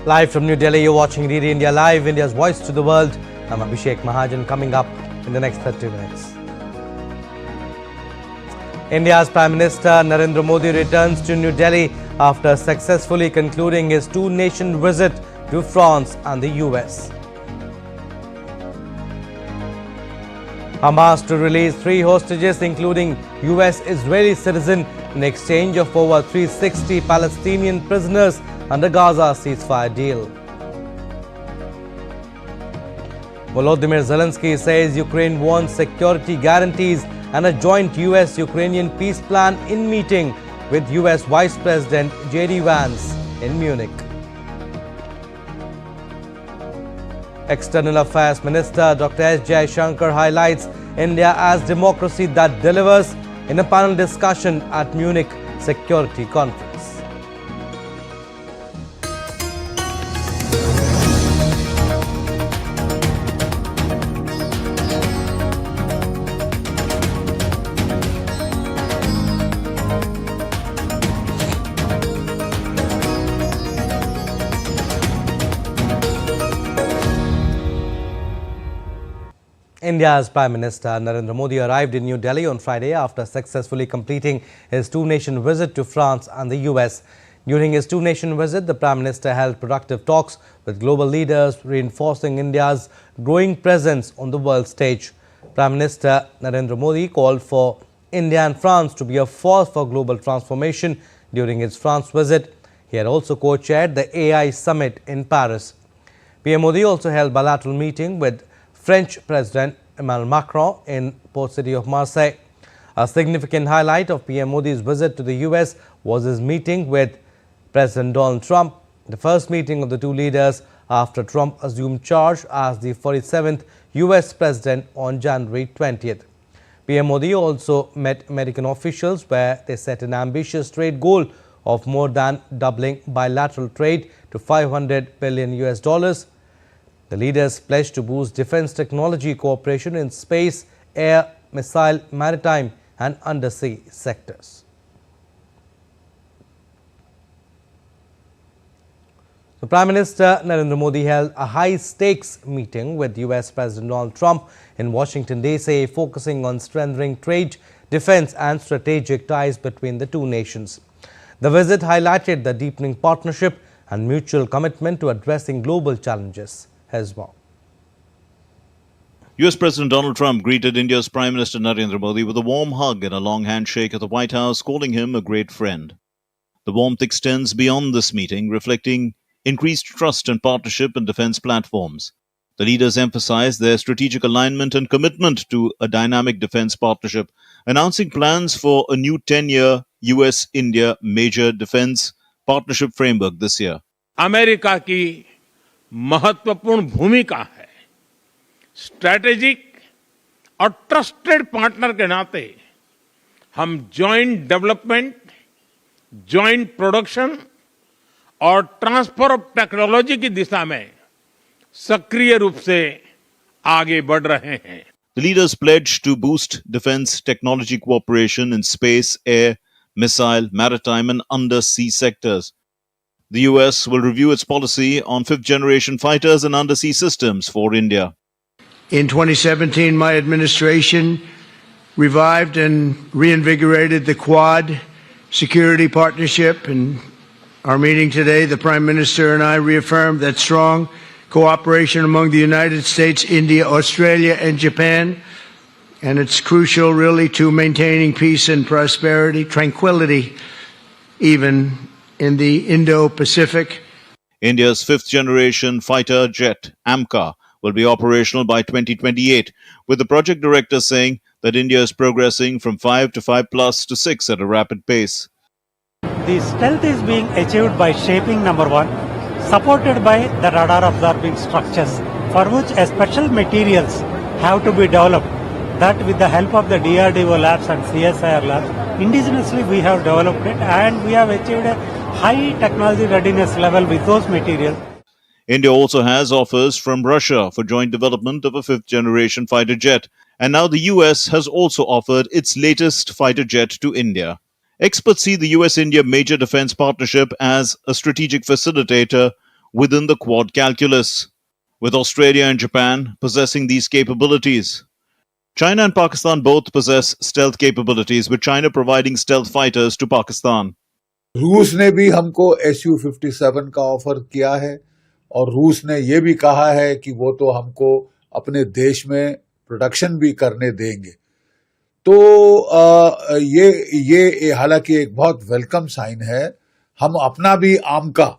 Live from New Delhi, you're watching DD India Live, India's voice to the world. I'm Abhishek Mahajan, coming up in the next 30 minutes. India's Prime Minister Narendra Modi returns to New Delhi after successfully concluding his two-nation visit to France and the US. Hamas to release 3 hostages, including US-Israeli citizen, in exchange of over 360 Palestinian prisoners under Gaza ceasefire deal. Volodymyr Zelenskyy says Ukraine wants security guarantees and a joint US-Ukrainian peace plan in meeting with US Vice President J.D. Vance in Munich. External Affairs Minister Dr. S. Jaishankar highlights India as democracy that delivers in a panel discussion at Munich Security Conference. India's Prime Minister Narendra Modi arrived in New Delhi on Friday after successfully completing his two-nation visit to France and the US. During his two-nation visit, the Prime Minister held productive talks with global leaders, reinforcing India's growing presence on the world stage. Prime Minister Narendra Modi called for India and France to be a force for global transformation during his France visit. He had also co-chaired the AI Summit in Paris. PM Modi also held bilateral meeting with French President Emmanuel Macron in port city of Marseille. A significant highlight of PM Modi's visit to the US was his meeting with President Donald Trump, the first meeting of the two leaders after Trump assumed charge as the 47th US President on January 20th. PM Modi also met American officials where they set an ambitious trade goal of more than doubling bilateral trade to $500 billion US. The leaders pledged to boost defense technology cooperation in space, air, missile, maritime and undersea sectors. The Prime Minister Narendra Modi held a high-stakes meeting with US President Donald Trump in Washington, D.C., focusing on strengthening trade, defense and strategic ties between the two nations. The visit highlighted the deepening partnership and mutual commitment to addressing global challenges as well. US President Donald Trump greeted India's Prime Minister Narendra Modi with a warm hug and a long handshake at the White House, calling him a great friend. The warmth extends beyond this meeting, reflecting increased trust and partnership in defense platforms. The leaders emphasized their strategic alignment and commitment to a dynamic defense partnership, announcing plans for a new 10-year US-India major defense partnership framework this year. America की महत्वपूर्ण भूमिका है। Strategic और trusted partner के नाते हम joint development, joint production और transfer of technology की दिशा में सक्रिय रूप से आगे बढ़ रहे हैं। The leaders pledged to boost defense technology cooperation in space, air, missile, maritime and undersea sectors. The US will review its policy on fifth-generation fighters and undersea systems for India. In 2017, my administration revived and reinvigorated the Quad security partnership. In our meeting today, the Prime Minister and I reaffirmed that strong cooperation among the United States, India, Australia, and Japan. And it's crucial, really, to maintaining peace and prosperity, tranquility, even in the Indo-Pacific. India's fifth-generation fighter jet, AMCA, will be operational by 2028, with the project director saying that India is progressing from 5 to 5+ to 6 at a rapid pace. The stealth is being achieved by shaping number 1, supported by the radar-absorbing structures, for which a special materials have to be developed. That with the help of the DRDO labs and CSIR labs, indigenously we have developed it and we have achieved a high technology readiness level with those materials. India also has offers from Russia for joint development of a fifth-generation fighter jet, and now the US has also offered its latest fighter jet to India. Experts see the US-India major defense partnership as a strategic facilitator within the Quad calculus, with Australia and Japan possessing these capabilities. China and Pakistan both possess stealth capabilities, with China providing stealth fighters to Pakistan. रूस ने भी हमको Su-57 का offer किया है और रूस ने ये भी कहा है कि वो तो हमको अपने देश में प्रोडक्शन भी करने देंगे। तो ये हालांकि एक बहुत वेलकम साइन है। हम अपना भी आर्म का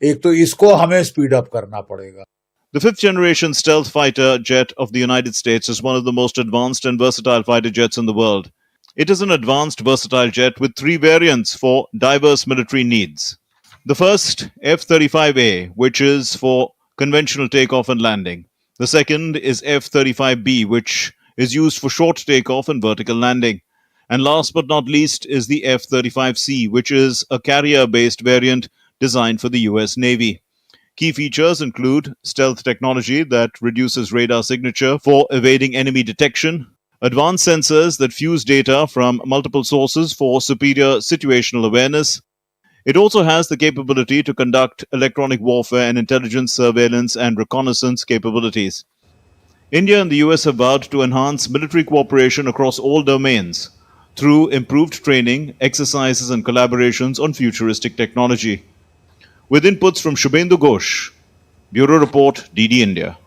एक तो इसको हमें स्पीड अप करना पड़ेगा। The fifth generation stealth fighter jet of the United States is one of the most advanced and versatile fighter jets in the world. It is an advanced, versatile jet with 3 variants for diverse military needs. The first, F-35A, which is for conventional takeoff and landing. The second is F-35B, which is used for short takeoff and vertical landing. And last but not least is the F-35C, which is a carrier-based variant designed for the US Navy. Key features include stealth technology that reduces radar signature for evading enemy detection, advanced sensors that fuse data from multiple sources for superior situational awareness. It also has the capability to conduct electronic warfare and intelligence, surveillance, and reconnaissance capabilities. India and the US have vowed to enhance military cooperation across all domains through improved training, exercises, and collaborations on futuristic technology. With inputs from Shubhendu Ghosh, Bureau Report, DD India.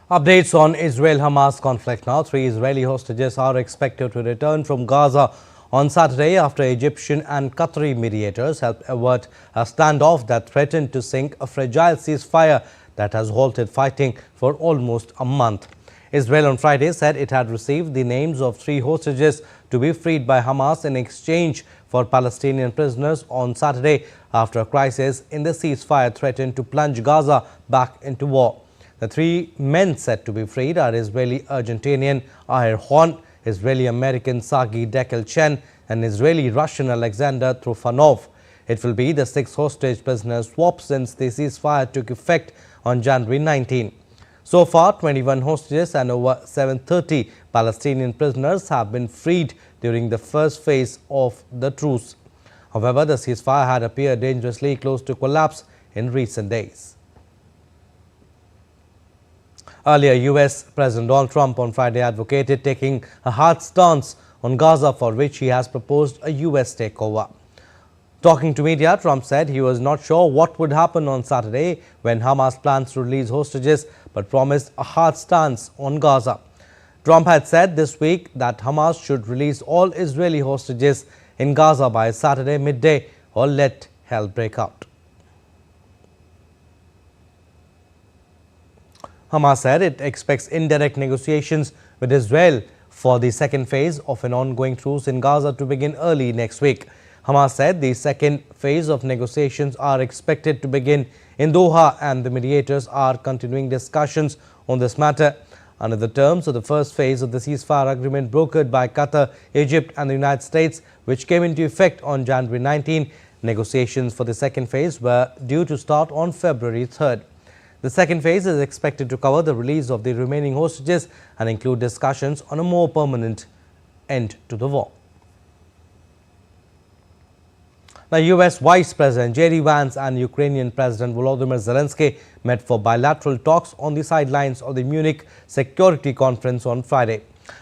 Updates on Israel-Hamas conflict now. 3 Israeli hostages are expected to return from Gaza on Saturday after Egyptian and Qatari mediators helped avert a standoff that threatened to sink a fragile ceasefire that has halted fighting for almost a month. Israel on Friday said it had received the names of 3 hostages to be freed by Hamas in exchange for Palestinian prisoners on Saturday after a crisis in the ceasefire threatened to plunge Gaza back into war. The 3 men said to be freed are Israeli-Argentinian Ahir Horn, Israeli-American Sagi Dekel-Chen and Israeli-Russian Alexander Trofanov. It will be the 6th hostage prisoner swap since the ceasefire took effect on January 19. So far, 21 hostages and over 730 Palestinian prisoners have been freed during the first phase of the truce. However, the ceasefire had appeared dangerously close to collapse in recent days. Earlier, US President Donald Trump on Friday advocated taking a hard stance on Gaza, for which he has proposed a US takeover. Talking to media, Trump said he was not sure what would happen on Saturday when Hamas plans to release hostages, but promised a hard stance on Gaza. Trump had said this week that Hamas should release all Israeli hostages in Gaza by Saturday midday or let hell break out. Hamas said it expects indirect negotiations with Israel for the second phase of an ongoing truce in Gaza to begin early next week. Hamas said the second phase of negotiations are expected to begin in Doha and the mediators are continuing discussions on this matter. Under the terms of the first phase of the ceasefire agreement brokered by Qatar, Egypt and the United States, which came into effect on January 19, negotiations for the second phase were due to start on February 3rd. The second phase is expected to cover the release of the remaining hostages and include discussions on a more permanent end to the war. Now, US Vice President J.D. Vance and Ukrainian President Volodymyr Zelenskyy met for bilateral talks on the sidelines of the Munich Security Conference on Friday.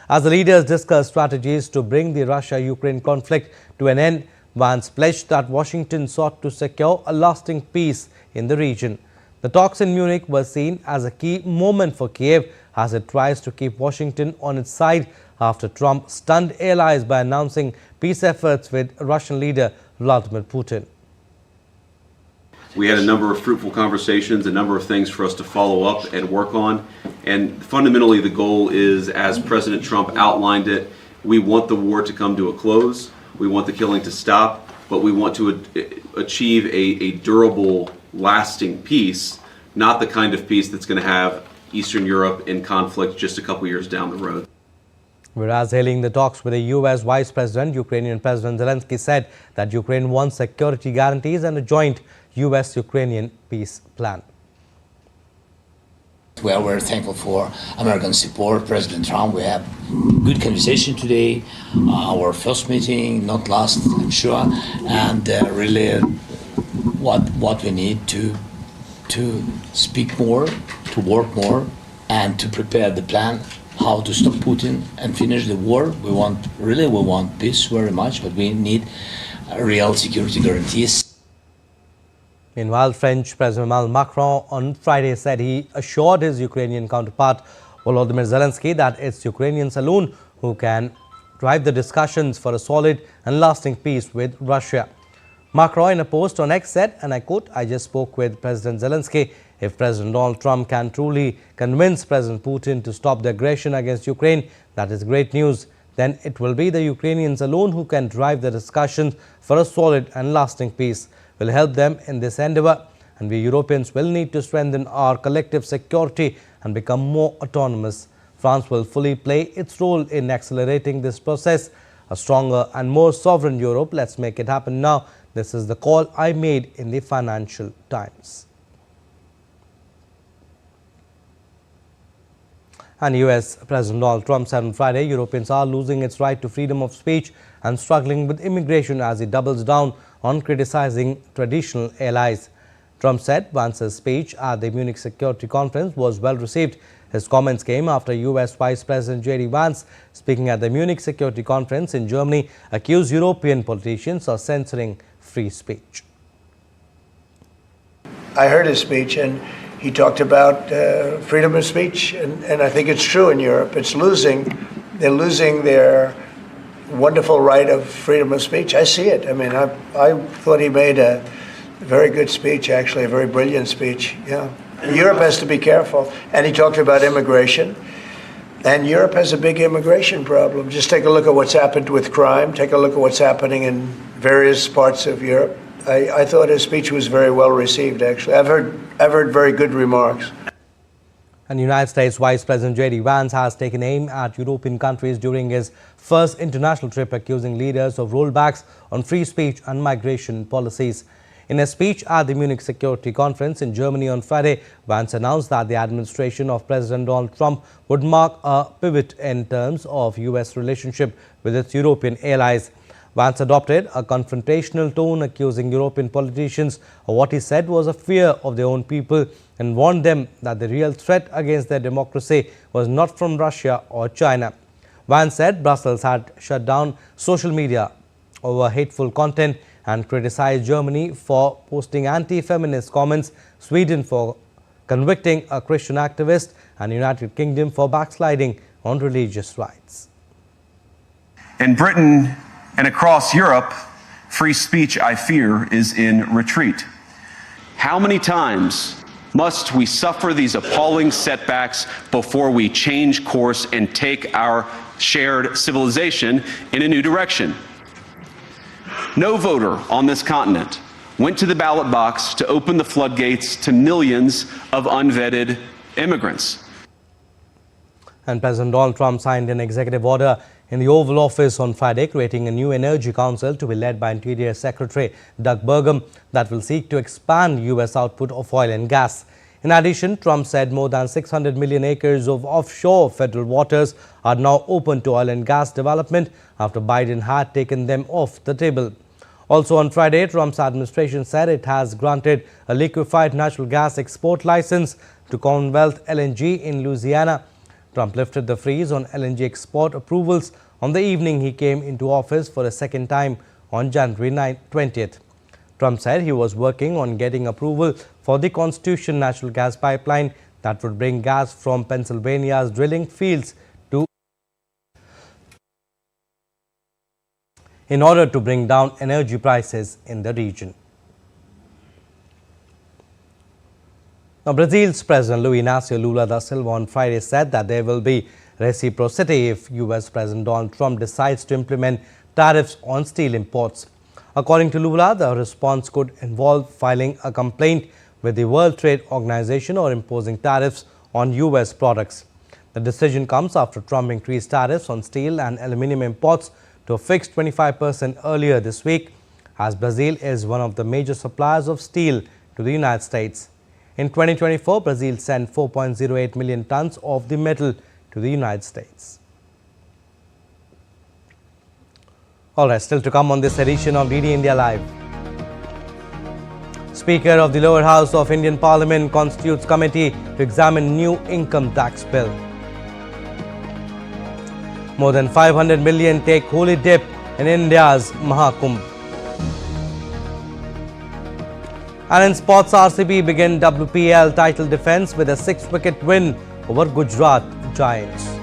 As the leaders discussed strategies to bring the Russia-Ukraine conflict to an end, Vance pledged that Washington sought to secure a lasting peace in the region. The talks in Munich were seen as a key moment for Kiev as it tries to keep Washington on its side after Trump stunned allies by announcing peace efforts with Russian leader Vladimir Putin. We had a number of fruitful conversations, a number of things for us to follow up and work on. And fundamentally, the goal is, as President Trump outlined it, we want the war to come to a close. We want the killing to stop, but we want to achieve a durable, lasting peace, not the kind of peace that's going to have Eastern Europe in conflict just a couple years down the road. Whereas hailing the talks with the US Vice President, Ukrainian President Zelenskyy said that Ukraine wants security guarantees and a joint US-Ukrainian peace plan. We are very thankful for American support. President Trump, we have good conversation today. Our first meeting, not last, I'm sure, and really what we need to to speak more, to work more, and to prepare the plan how to stop Putin and finish the war. We want peace very much, but we need real security guarantees. Meanwhile, French President Emmanuel Macron on Friday said he assured his Ukrainian counterpart Volodymyr Zelenskyy that it's Ukrainians alone who can drive the discussions for a solid and lasting peace with Russia. Macron in a post on X said, and I quote, "I just spoke with President Zelenskyy. If President Donald Trump can truly convince President Putin to stop the aggression against Ukraine, that is great news. Then it will be the Ukrainians alone who can drive the discussions for a solid and lasting peace. We'll help them in this endeavor, and we Europeans will need to strengthen our collective security and become more autonomous. France will fully play its role in accelerating this process. A stronger and more sovereign Europe. Let's make it happen now. This is the call I made in the Financial Times." And US President Donald Trump said on Friday, Europeans are losing its right to freedom of speech and struggling with immigration as he doubles down on criticizing traditional allies. Trump said Vance's speech at the Munich Security Conference was well received. His comments came after US Vice President J.D. Vance, speaking at the Munich Security Conference in Germany, accused European politicians of censoring free speech. I heard his speech, and he talked about freedom of speech, and I think it's true in Europe. They're losing their wonderful right of freedom of speech. I see it. I mean, I thought he made a very good speech, actually, a very brilliant speech. Yeah. Europe has to be careful. And he talked about immigration. And Europe has a big immigration problem. Just take a look at what's happened with crime. Take a look at what's happening in various parts of Europe. I thought his speech was very well received, actually. I've heard very good remarks. And United States Vice President J.D. Vance has taken aim at European countries during his first international trip, accusing leaders of rollbacks on free speech and migration policies. In a speech at the Munich Security Conference in Germany on Friday, Vance announced that the administration of President Donald Trump would mark a pivot in terms of U.S. relationship with its European allies. Vance adopted a confrontational tone, accusing European politicians of what he said was a fear of their own people, and warned them that the real threat against their democracy was not from Russia or China. Vance said Brussels had shut down social media over hateful content and criticized Germany for posting anti-feminist comments, Sweden for convicting a Christian activist, and United Kingdom for backsliding on religious rights. In Britain and across Europe, free speech, I fear, is in retreat. How many times must we suffer these appalling setbacks before we change course and take our shared civilization in a new direction? No voter on this continent went to the ballot box to open the floodgates to millions of unvetted immigrants. And President Donald Trump signed an executive order in the Oval Office on Friday, creating a new energy council to be led by Interior Secretary Doug Burgum that will seek to expand U.S. output of oil and gas. In addition, Trump said more than 600 million acres of offshore federal waters are now open to oil and gas development after Biden had taken them off the table. Also on Friday, Trump's administration said it has granted a liquefied natural gas export license to Commonwealth LNG in Louisiana. Trump lifted the freeze on LNG export approvals on the evening he came into office for a second time on January 20th. Trump said he was working on getting approval for the Constitution natural gas pipeline that would bring gas from Pennsylvania's drilling fields to in order to bring down energy prices in the region. Now, Brazil's President Luiz Inácio Lula da Silva on Friday said that there will be reciprocity if U.S. President Donald Trump decides to implement tariffs on steel imports. According to Lula, the response could involve filing a complaint with the World Trade Organization or imposing tariffs on U.S. products. The decision comes after Trump increased tariffs on steel and aluminum imports to a fixed 25% earlier this week, as Brazil is one of the major suppliers of steel to the United States. In 2024, Brazil sent 4.08 million tons of the metal to the United States. All right, still to come on this edition of DD India Live. Speaker of the lower house of Indian Parliament constitutes committee to examine new income tax bill. More than 500 million take holy dip in India's Maha Kumbh. And in sports, RCB begin WPL title defence with a 6-wicket win over Gujarat Giants.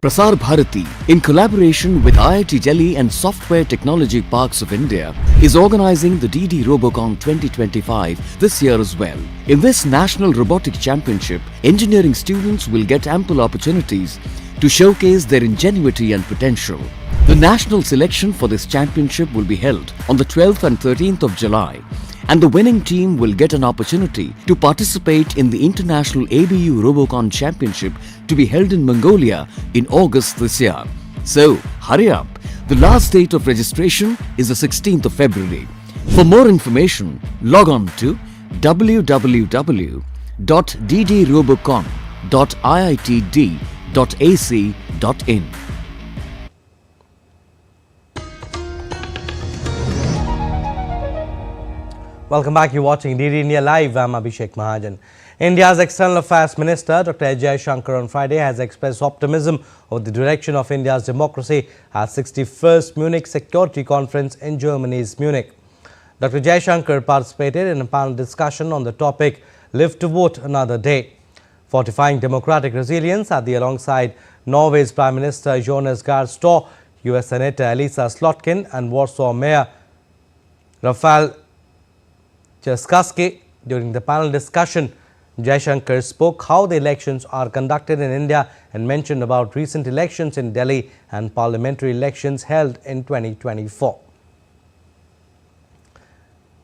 Prasar Bharati, in collaboration with IIT Delhi and Software Technology Parks of India, is organising the DD Robocon 2025 this year as well. In this National Robotics Championship, engineering students will get ample opportunities to showcase their ingenuity and potential. The national selection for this championship will be held on the 12th and 13th of July, and the winning team will get an opportunity to participate in the International ABU Robocon Championship to be held in Mongolia in August this year. So, hurry up! The last date of registration is the 16th of February. For more information, log on to www.ddrobocon.iitd.ac.in. Welcome back. You're watching DD India Live. I'm Abhishek Mahajan. India's External Affairs Minister Dr. EAM Jaishankar on Friday has expressed optimism over the direction of India's democracy at 61st Munich Security Conference in Germany's Munich. Dr. Jaishankar participated in a panel discussion on the topic Live to Vote Another Day, fortifying democratic resilience alongside Norway's Prime Minister Jonas Gahr Store, US Senator Elisa Slotkin and Warsaw Mayor Rafal Trzaskowski. During the panel discussion, Jaishankar spoke how the elections are conducted in India and mentioned about recent elections in Delhi and parliamentary elections held in 2024.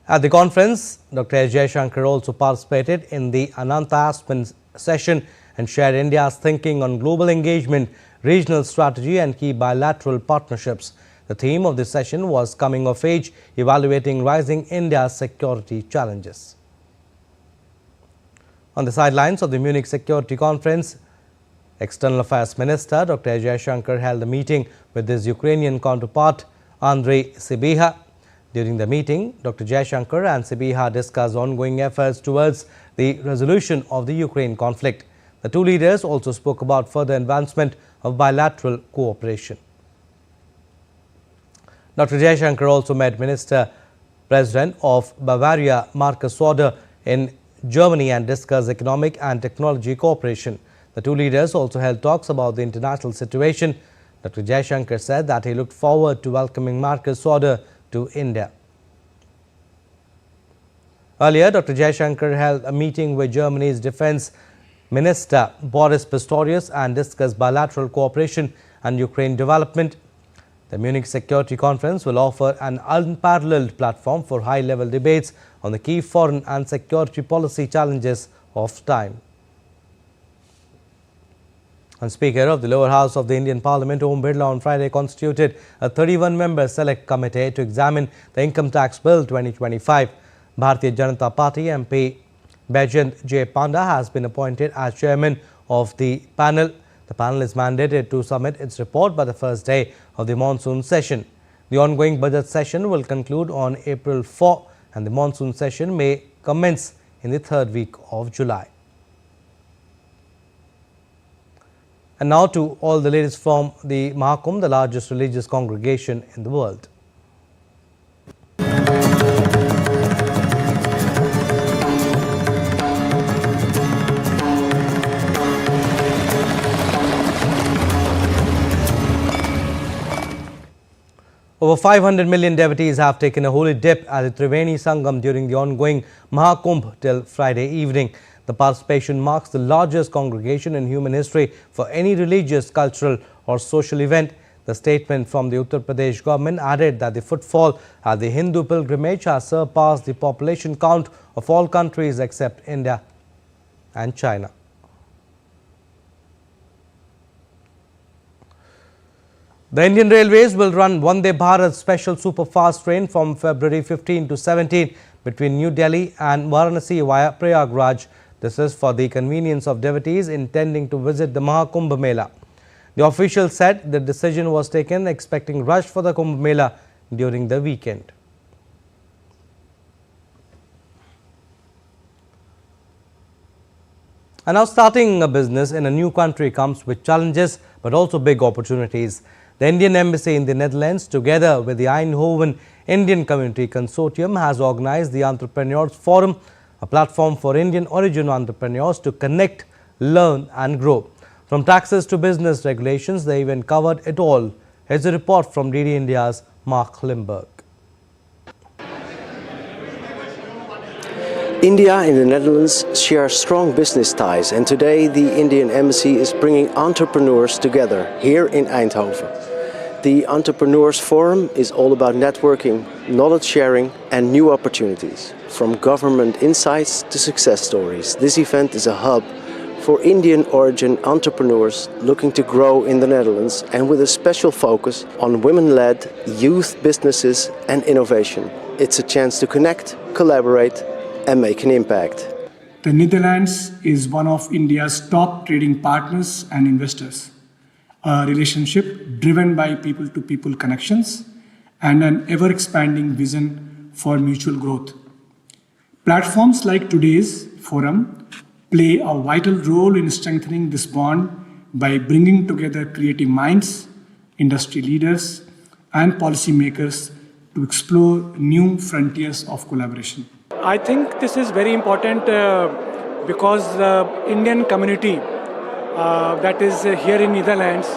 At the conference, Dr. EAM Jaishankar also participated in the Ananta Aspen session and shared India's thinking on global engagement, regional strategy and key bilateral partnerships. The theme of this session was Coming of Age, evaluating rising India's security challenges. On the sidelines of the Munich Security Conference, External Affairs Minister Dr. EAM Jaishankar held a meeting with his Ukrainian counterpart Andriy Sybiha. During the meeting, Dr. Jaishankar and Sybiha discussed ongoing efforts towards the resolution of the Ukraine conflict. The two leaders also spoke about further advancement of bilateral cooperation. Dr. Jaishankar also met Minister President of Bavaria Markus Söder in Germany and discussed economic and technology cooperation. The two leaders also held talks about the international situation. Dr. Jaishankar said that he looked forward to welcoming Markus Söder to India. Earlier, Dr. Jaishankar held a meeting with Germany's Defense Minister Boris Pistorius and discussed bilateral cooperation and Ukraine development. The Munich Security Conference will offer an unparalleled platform for high-level debates on the key foreign and security policy challenges of time. And Speaker of the lower house of the Indian Parliament, Om Birla, on Friday constituted a 31-member select committee to examine the Income Tax Bill 2025. Bharatiya Janata Party MP Baijend J. Panda has been appointed as chairman of the panel. The panel is mandated to submit its report by the first day of the monsoon session. The ongoing budget session will conclude on April 4 and the monsoon session may commence in the third week of July. And now to all the latest from the Maha Kumbh, the largest religious congregation in the world. Over 500 million devotees have taken a holy dip at the Triveni Sangam during the ongoing Maha Kumbh till Friday evening. The participation marks the largest congregation in human history for any religious, cultural or social event. The statement from the Uttar Pradesh government added that the footfall at the Hindu pilgrimage has surpassed the population count of all countries except India and China. The Indian Railways will run Vande Bharat special superfast train from February 15 to 17 between New Delhi and Varanasi via Prayagraj. This is for the convenience of devotees intending to visit the Maha Kumbh Mela. The official said the decision was taken expecting rush for the Kumbh Mela during the weekend. And now starting a business in a new country comes with challenges but also big opportunities. The Indian Embassy in the Netherlands, together with the Eindhoven Indian Community Consortium, has organized the Entrepreneurs Forum, a platform for Indian origin entrepreneurs to connect, learn and grow. From taxes to business regulations, the event covered it all. Here's a report from DD India's Mark Limburg. India and the Netherlands share strong business ties, and today the Indian Embassy is bringing entrepreneurs together here in Eindhoven. The Entrepreneurs Forum is all about networking, knowledge sharing and new opportunities. From government insights to success stories, this event is a hub for Indian origin entrepreneurs looking to grow in the Netherlands, and with a special focus on women-led youth businesses and innovation. It's a chance to connect, collaborate and make an impact. The Netherlands is one of India's top trading partners and investors. A relationship driven by people-to-people connections and an ever-expanding vision for mutual growth. Platforms like today's forum play a vital role in strengthening this bond by bringing together creative minds, industry leaders, and policymakers to explore new frontiers of collaboration. I think this is very important because the Indian community that is here in Netherlands,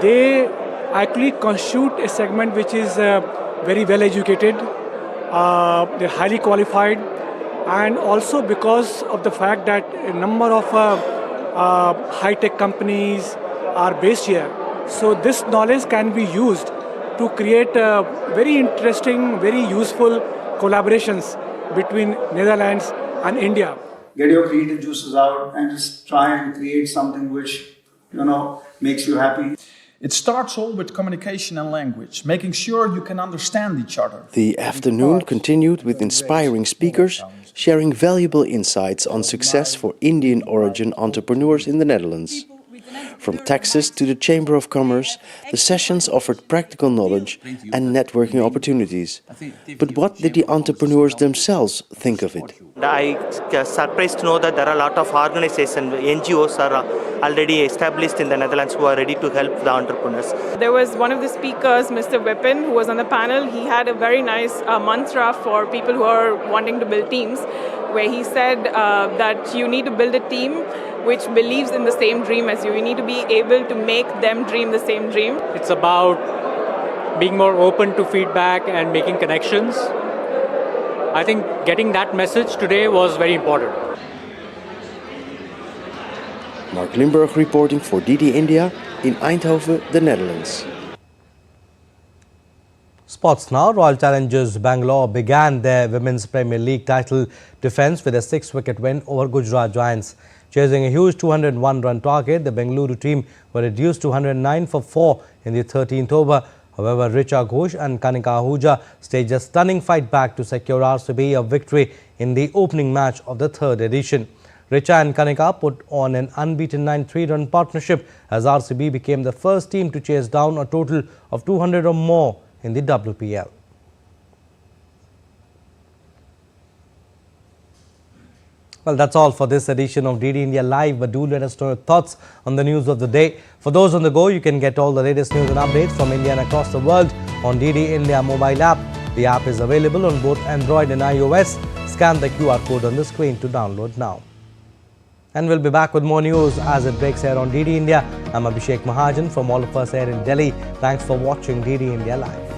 they actually constitute a segment which is very well educated, they're highly qualified, and also because of the fact that a number of high-tech companies are based here. So this knowledge can be used to create very interesting, very useful collaborations between Netherlands and India. Get your creative juices out and just try and create something which, makes you happy. It starts all with communication and language, making sure you can understand each other. The afternoon continued with inspiring speakers sharing valuable insights on success for Indian origin entrepreneurs in the Netherlands. From taxes to the Chamber of Commerce, the sessions offered practical knowledge and networking opportunities. But what did the entrepreneurs themselves think of it? I was surprised to know that there are a lot of organizations, NGOs are already established in the Netherlands who are ready to help the entrepreneurs. There was one of the speakers, Mr. Vipin, who was on the panel. He had a very nice mantra for people who are wanting to build teams, where he said that you need to build a team which believes in the same dream as you. You need to be able to make them dream the same dream. It's about being more open to feedback and making connections. I think getting that message today was very important. Mark Limburg reporting for DD India in Eindhoven, the Netherlands. Sports now. Royal Challengers Bangalore began their Women's Premier League title defence with a 6-wicket win over Gujarat Giants. Chasing a huge 201-run target, the Bengaluru team were reduced to 109 for 4 in the 13th over. However, Richa Ghosh and Kanika Ahuja staged a stunning fight back to secure RCB a victory in the opening match of the third edition. Richa and Kanika put on an unbeaten 9-3-run partnership as RCB became the first team to chase down a total of 200 or more in the WPL. Well, that's all for this edition of DD India Live, but do let us know your thoughts on the news of the day. For those on the go, you can get all the latest news and updates from India and across the world on DD India mobile app. The app is available on both Android and iOS. Scan the QR code on the screen to download now. And we'll be back with more news as it breaks here on DD India. I'm Abhishek Mahajan from all of us here in Delhi. Thanks for watching DD India Live.